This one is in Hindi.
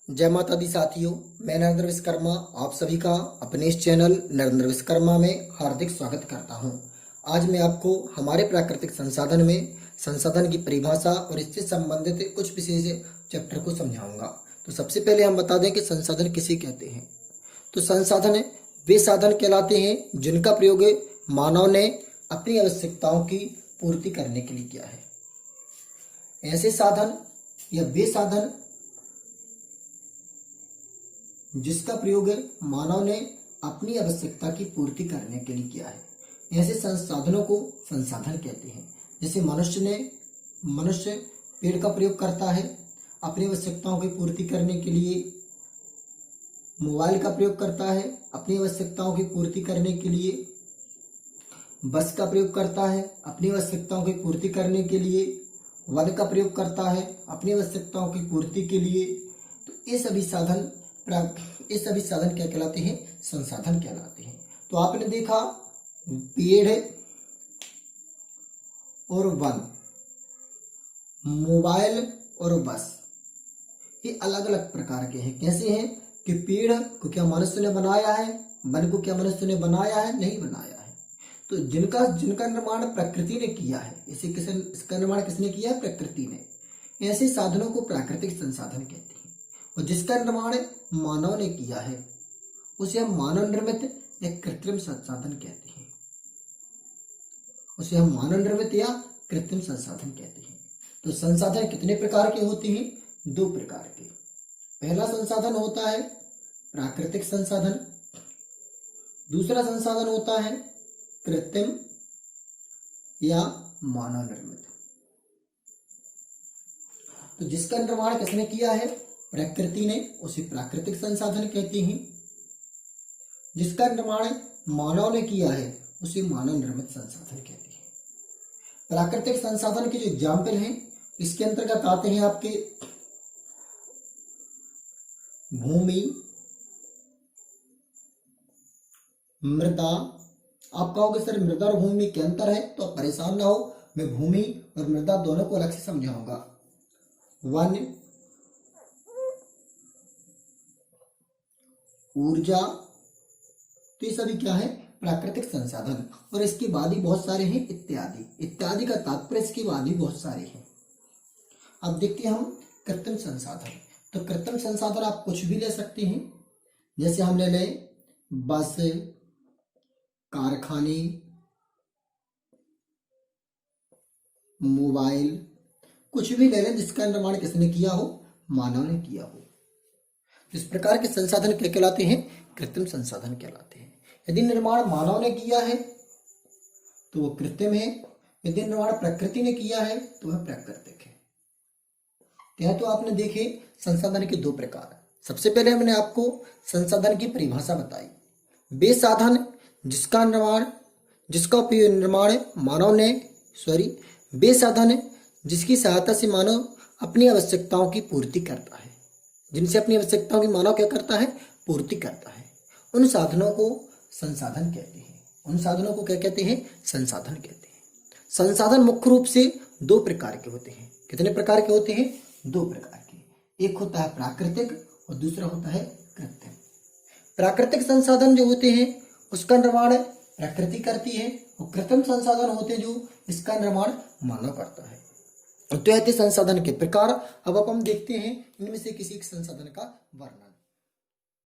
जय माता दी साथियों, मैं नरेंद्र विश्वकर्मा आप सभी का अपने इस चैनल नरेंद्र विश्वकर्मा में हार्दिक स्वागत करता हूं। आज मैं आपको हमारे प्राकृतिक संसाधन में संसाधन की परिभाषा और इससे संबंधित कुछ विशेष चैप्टर को समझाऊंगा। तो सबसे पहले हम बता दें कि संसाधन किसे कहते हैं। तो संसाधन वे साधन कहलाते हैं जिनका प्रयोग मानव ने अपनी आवश्यकताओं की पूर्ति करने के लिए किया है। ऐसे साधन या वे साधन जिसका प्रयोग मानव ने अपनी आवश्यकता की पूर्ति करने के लिए किया है, ऐसे संसाधनों को संसाधन कहते हैं। जैसे मनुष्य पेड़ का प्रयोग करता है अपनी आवश्यकताओं की पूर्ति करने के लिए, मोबाइल का प्रयोग करता है अपनी आवश्यकताओं की पूर्ति करने के लिए, बस का प्रयोग करता है अपनी आवश्यकताओं की पूर्ति करने के लिए, वन का प्रयोग करता है अपनी आवश्यकताओं की पूर्ति के लिए। तो ये सभी साधन क्या कहलाते हैं? संसाधन कहलाते हैं। तो आपने देखा पेड़ और वन, मोबाइल और बस, ये अलग अलग प्रकार के हैं। कैसे हैं कि पेड़ को क्या मनुष्य ने बनाया है, वन को क्या मनुष्य ने बनाया है? नहीं बनाया है। तो जिनका निर्माण प्रकृति ने किया है, इसका निर्माण किसने किया है? प्रकृति ने। ऐसे साधनों को प्राकृतिक संसाधन कहते हैं। और जिसका निर्माण मानव ने किया है उसे हम मानव निर्मित या कृत्रिम संसाधन कहते हैं। उसे हम मानव निर्मित या कृत्रिम संसाधन कहते हैं। तो संसाधन कितने प्रकार के होते हैं? दो प्रकार के। पहला संसाधन होता है प्राकृतिक संसाधन, दूसरा संसाधन होता है कृत्रिम या मानव निर्मित। तो जिसका निर्माण किसने किया है? प्रकृति ने, उसे प्राकृतिक संसाधन कहते हैं। जिसका निर्माण मानव ने किया है उसे मानव निर्मित संसाधन कहते हैं। प्राकृतिक संसाधन के जो एग्जाम्पल हैं इसके अंतर्गत आते हैं आपके भूमि, मृदा। आप कहोगे सर मृदा और भूमि में क्या अंतर है? तो आप परेशान ना हो, मैं भूमि और मृदा दोनों को अलग से समझाऊंगा। वन, ऊर्जा, तो ये सभी क्या है? प्राकृतिक संसाधन। और इसके बाद ही बहुत सारे हैं इत्यादि का तात्पर्य इसके बाद ही बहुत सारे हैं। अब देखते हैं हम कृत्रिम संसाधन। तो कृत्रिम संसाधन आप कुछ भी ले सकते हैं। जैसे हम ले लें बस, कारखाने, मोबाइल, कुछ भी ले लें जिसका निर्माण किसने किया हो? मानव ने किया हो। इस प्रकार के संसाधन क्या कहलाते हैं? कृत्रिम संसाधन कहलाते हैं। यदि निर्माण मानव ने किया है तो वो कृत्रिम है, यदि निर्माण प्रकृति ने किया है तो वह प्राकृतिक है। यह तो आपने देखे संसाधन के दो प्रकार। सबसे पहले हमने आपको संसाधन की परिभाषा बताई। वे साधन जिसका निर्माण मानव ने वे साधन जिसकी सहायता से मानव अपनी आवश्यकताओं की पूर्ति करता है, जिनसे अपनी आवश्यकताओं की मानव क्या करता है? पूर्ति करता है। उन साधनों को संसाधन कहते हैं। उन साधनों को क्या कहते हैं? संसाधन कहते हैं। संसाधन मुख्य रूप से दो प्रकार के होते हैं। कितने प्रकार के होते हैं? दो प्रकार के। एक होता है प्राकृतिक और दूसरा होता है कृत्रिम। प्राकृतिक संसाधन जो होते हैं उसका निर्माण प्रकृति करती है, और कृत्रिम संसाधन होते हैं जो इसका निर्माण मानव करता है। तो ऐसे संसाधन के प्रकार अब हम देखते हैं इनमें से किसी एक संसाधन का वर्णन।